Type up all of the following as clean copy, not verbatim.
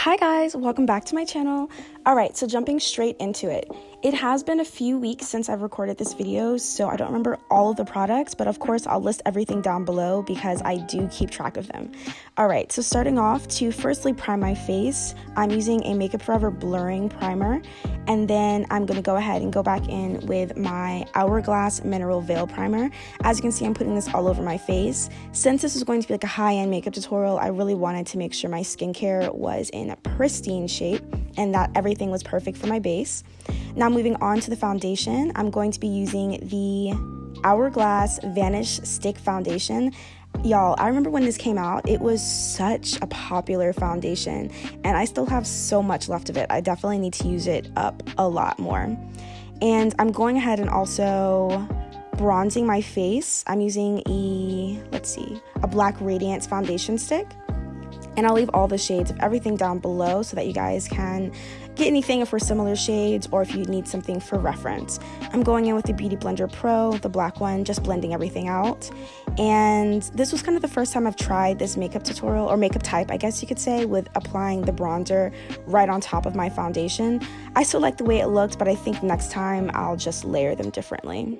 Hi guys, welcome back to my channel. Alright, so jumping straight into it. It has been a few weeks since I've recorded this video, so I don't remember all of the products, but of course I'll list everything down below because I do keep track of them. Alright, so starting off, to firstly prime my face, I'm using a Makeup Forever blurring primer, and then I'm going to go ahead and go back in with my Hourglass Mineral Veil Primer. As you can see, I'm putting this all over my face. Since this is going to be like a high-end makeup tutorial, I really wanted to make sure my skincare was in a pristine shape and that everything was perfect for my base. Now moving on to the foundation, I'm going to be using the Hourglass Vanish Stick Foundation. Y'all, I remember when this came out, it was such a popular foundation, and I still have so much left of it. I definitely need to use it up a lot more. And I'm going ahead and also bronzing my face. I'm using a Black Radiance foundation stick. And I'll leave all the shades of everything down below so that you guys can get anything for similar shades or if you need something for reference. I'm going in with the Beauty Blender Pro, the black one, just blending everything out. And this was kind of the first time I've tried this makeup tutorial, or makeup type, I guess you could say, with applying the bronzer right on top of my foundation. I still like the way it looked, but I think next time I'll just layer them differently.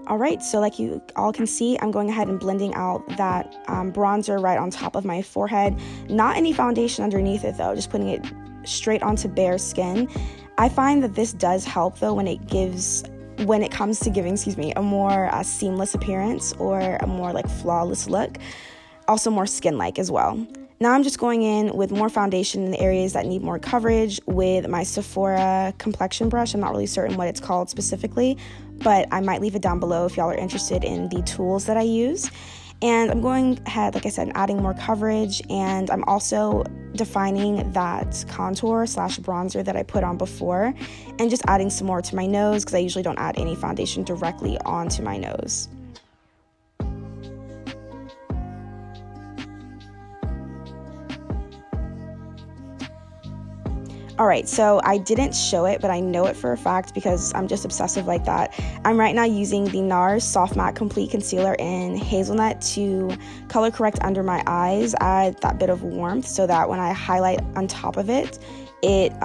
Alright, so like you all can see, I'm going ahead and blending out that bronzer right on top of my forehead. Not any foundation underneath it though, just putting it straight onto bare skin. I find that this does help though when it comes to giving, a more seamless appearance or a more like flawless look. Also more skin-like as well. Now I'm just going in with more foundation in the areas that need more coverage with my Sephora complexion brush. I'm not really certain what it's called specifically, but I might leave it down below if y'all are interested in the tools that I use. And I'm going ahead, like I said, adding more coverage, and I'm also defining that contour / bronzer that I put on before, and just adding some more to my nose because I usually don't add any foundation directly onto my nose. Alright, so I didn't show it, but I know it for a fact because I'm just obsessive like that. I'm right now using the NARS Soft Matte Complete Concealer in Hazelnut to color correct under my eyes, add that bit of warmth so that when I highlight on top of it, it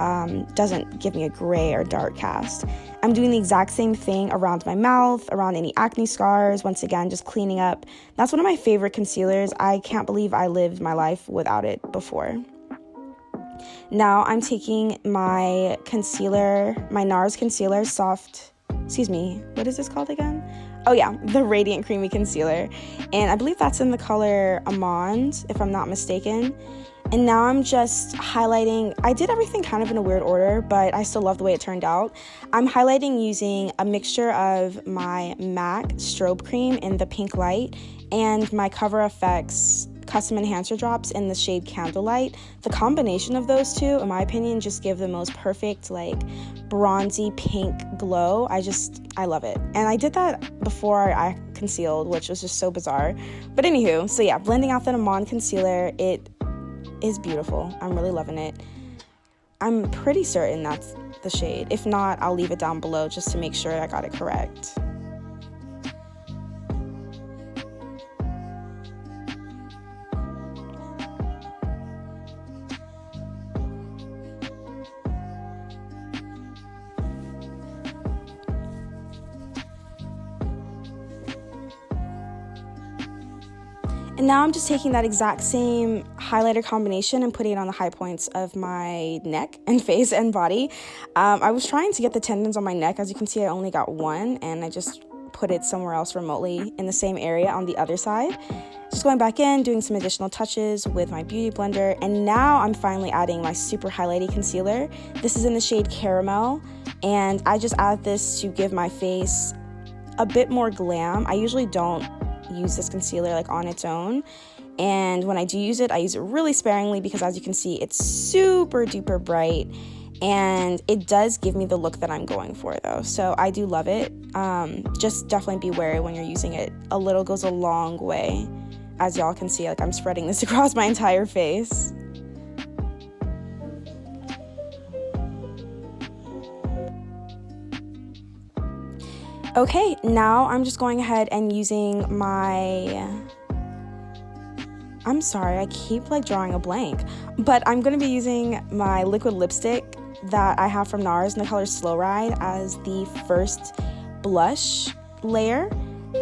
doesn't give me a gray or dark cast. I'm doing the exact same thing around my mouth, around any acne scars, once again, just cleaning up. That's one of my favorite concealers. I can't believe I lived my life without it before. Now I'm taking my concealer, my NARS concealer, what is this called again? Oh yeah, the Radiant Creamy Concealer. And I believe that's in the color Almond, if I'm not mistaken. And now I'm just highlighting. I did everything kind of in a weird order, but I still love the way it turned out. I'm highlighting using a mixture of my MAC strobe cream in the pink light and my CoverFX custom enhancer drops in the shade Candlelight. The combination of those two, in my opinion, just give the most perfect like bronzy pink glow. I love it. And I did that before I concealed, which was just so bizarre. But anywho, so yeah, blending out that Almond concealer, it is beautiful. I'm really loving it. I'm pretty certain that's the shade. If not, I'll leave it down below just to make sure I got it correct. And now I'm just taking that exact same highlighter combination and putting it on the high points of my neck and face and body. I was trying to get the tendons on my neck. As you can see, I only got one, and I just put it somewhere else remotely in the same area on the other side. Just going back in, doing some additional touches with my Beauty Blender, and now I'm finally adding my super highlighty concealer. This is in the shade Caramel, and I just add this to give my face a bit more glam. I usually don't use this concealer like on its own, and when I do use it, I use it really sparingly because as you can see, it's super duper bright, and it does give me the look that I'm going for though, so I do love it. Just definitely be wary when you're using it. A little goes a long way. As y'all can see, like I'm spreading this across my entire face. Okay, now I'm just going ahead and using my, I'm sorry, I keep like drawing a blank, but I'm going to be using my liquid lipstick that I have from NARS in the color Slow Ride as the first blush layer.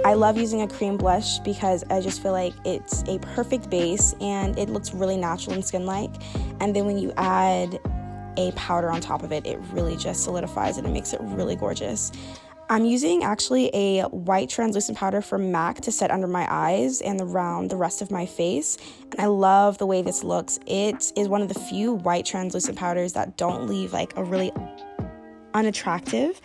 I love using a cream blush because I just feel like it's a perfect base and it looks really natural and skin-like. And then when you add a powder on top of it, it really just solidifies it and makes it really gorgeous. I'm using actually a white translucent powder from MAC to set under my eyes and around the rest of my face. And I love the way this looks. It is one of the few white translucent powders that don't leave like a really unattractive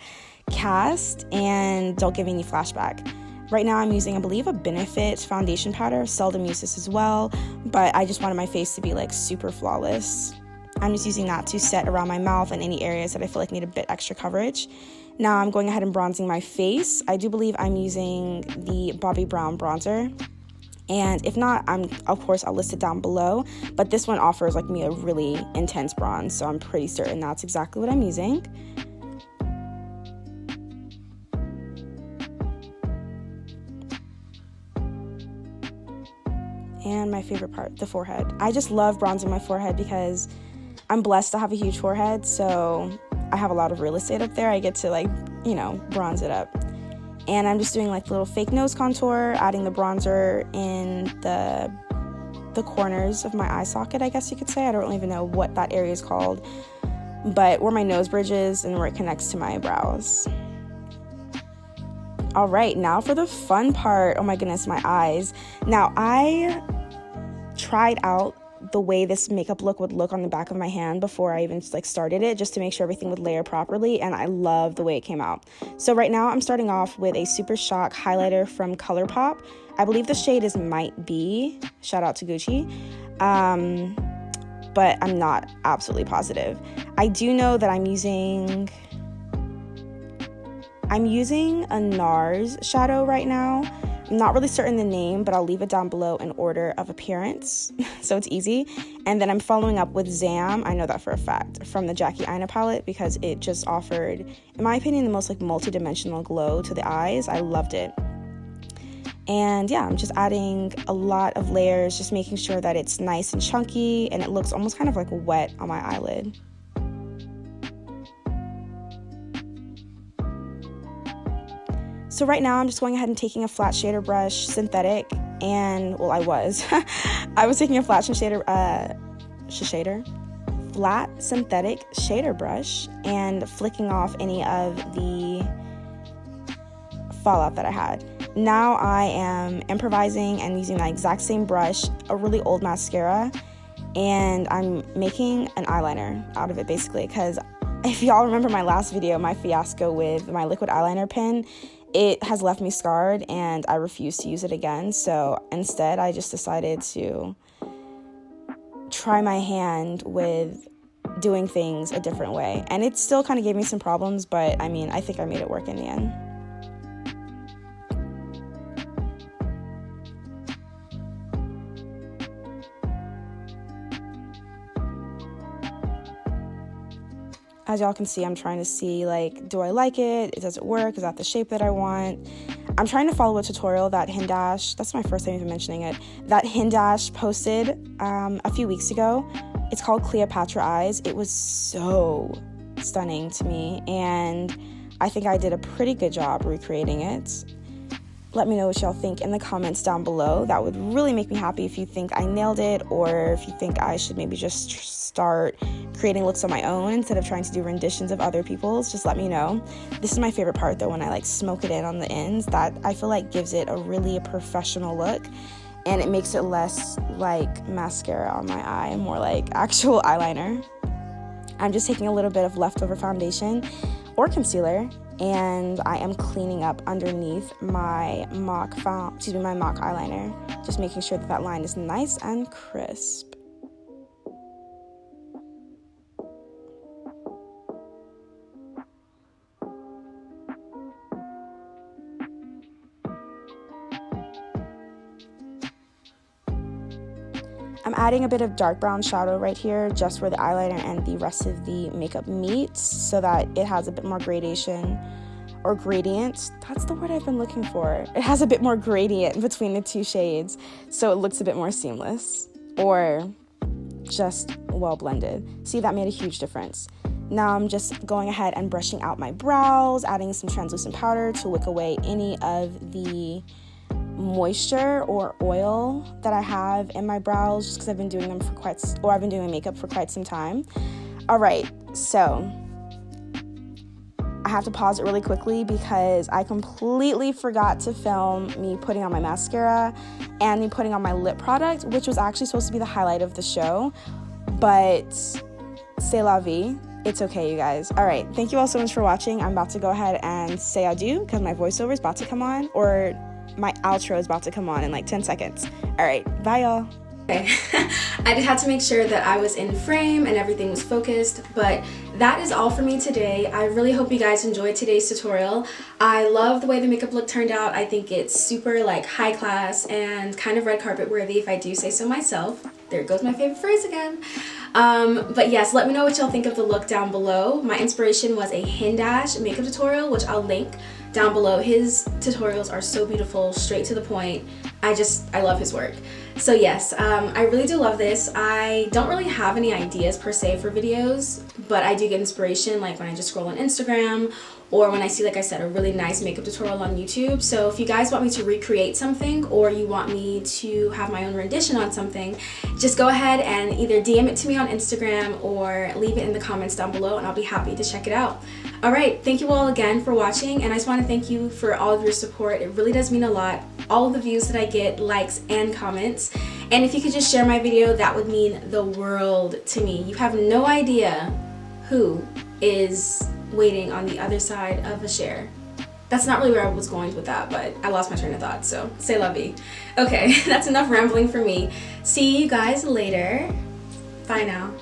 cast and don't give any flashback. Right now I'm using, I believe, a Benefit foundation powder. Seldom use this as well, but I just wanted my face to be like super flawless. I'm just using that to set around my mouth and any areas that I feel like need a bit extra coverage. Now I'm going ahead and bronzing my face. I do believe I'm using the Bobbi Brown bronzer. And if not, of course, I'll list it down below. But this one offers like me a really intense bronze, so I'm pretty certain that's exactly what I'm using. And my favorite part, the forehead. I just love bronzing my forehead because I'm blessed to have a huge forehead, so I have a lot of real estate up there. I get to like, you know, bronze it up. And I'm just doing like little fake nose contour, adding the bronzer in the corners of my eye socket, I guess you could say. I don't even know what that area is called, but where my nose bridge is and where it connects to my brows. All right, now for the fun part. Oh my goodness, my eyes. Now I tried out the way this makeup look would look on the back of my hand before I even like started it, just to make sure everything would layer properly, and I love the way it came out. So right now I'm starting off with a Super Shock highlighter from ColourPop. I believe the shade is Might Be, shout out to Gucci, but I'm not absolutely positive. I do know that I'm using a NARS shadow right now. I'm not really certain the name, but I'll leave it down below in order of appearance, so it's easy. And then I'm following up with Zam, I know that for a fact, from the Jackie Aina palette, because it just offered, in my opinion, the most like multi-dimensional glow to the eyes. I loved it. And yeah, I'm just adding a lot of layers, just making sure that it's nice and chunky and it looks almost kind of like wet on my eyelid. So right now I'm just going ahead and taking a flat shader brush, synthetic, and, well, I was taking a flat synthetic shader brush and flicking off any of the fallout that I had. Now I am improvising and using that exact same brush, a really old mascara, and I'm making an eyeliner out of it basically, because if y'all remember my last video, my fiasco with my liquid eyeliner pen, it has left me scarred and I refuse to use it again. So instead, I just decided to try my hand with doing things a different way. And it still kind of gave me some problems, but I mean, I think I made it work in the end. As y'all can see, I'm trying to see, like, do I like it? Does it work? Is that the shape that I want? I'm trying to follow a tutorial that Hindash, that's my first time even mentioning it, that Hindash posted a few weeks ago. It's called Cleopatra Eyes. It was so stunning to me, and I think I did a pretty good job recreating it. Let me know what y'all think in the comments down below. That would really make me happy if you think I nailed it, or if you think I should maybe just start creating looks on my own instead of trying to do renditions of other people's. Just let me know. This is my favorite part though, when I like smoke it in on the ends. That I feel like gives it a really professional look, and it makes it less like mascara on my eye and more like actual eyeliner. I'm just taking a little bit of leftover foundation or concealer, and I am cleaning up underneath my mock eyeliner, just making sure that that line is nice and crisp. I'm adding a bit of dark brown shadow right here, just where the eyeliner and the rest of the makeup meets, so that it has a bit more gradation or gradient. That's the word I've been looking for. It has a bit more gradient between the two shades, so it looks a bit more seamless or just well blended. See, that made a huge difference. Now I'm just going ahead and brushing out my brows, adding some translucent powder to wick away any of the moisture or oil that I have in my brows, just because I've been doing them I've been doing makeup for quite some time. All right, so I have to pause it really quickly because I completely forgot to film me putting on my mascara and me putting on my lip product, which was actually supposed to be the highlight of the show, but c'est la vie. It's okay, you guys. All right, thank you all so much for watching. I'm about to go ahead and say adieu because my voiceover is about to come on, or my outro is about to come on in like 10 seconds. All right, bye y'all. Okay, I just had to make sure that I was in frame and everything was focused, but that is all for me today. I really hope you guys enjoyed today's tutorial. I love the way the makeup look turned out. I think it's super like high class and kind of red carpet worthy, if I do say so myself. There goes my favorite phrase again. But yes, let me know what y'all think of the look down below. My inspiration was a Hindash makeup tutorial, which I'll link down below. His tutorials are so beautiful, straight to the point. I love his work. So yes, I really do love this. I don't really have any ideas per se for videos, but I do get inspiration like when I just scroll on Instagram or when I see, like I said, a really nice makeup tutorial on YouTube. So if you guys want me to recreate something or you want me to have my own rendition on something, just go ahead and either DM it to me on Instagram or leave it in the comments down below and I'll be happy to check it out. All right, thank you all again for watching, and I just want to thank you for all of your support. It really does mean a lot. All of the views that I get, likes, and comments. And if you could just share my video, that would mean the world to me. You have no idea who is waiting on the other side of a share. That's not really where I was going with that, but I lost my train of thought, so c'est la vie. Okay, that's enough rambling for me. See you guys later. Bye now.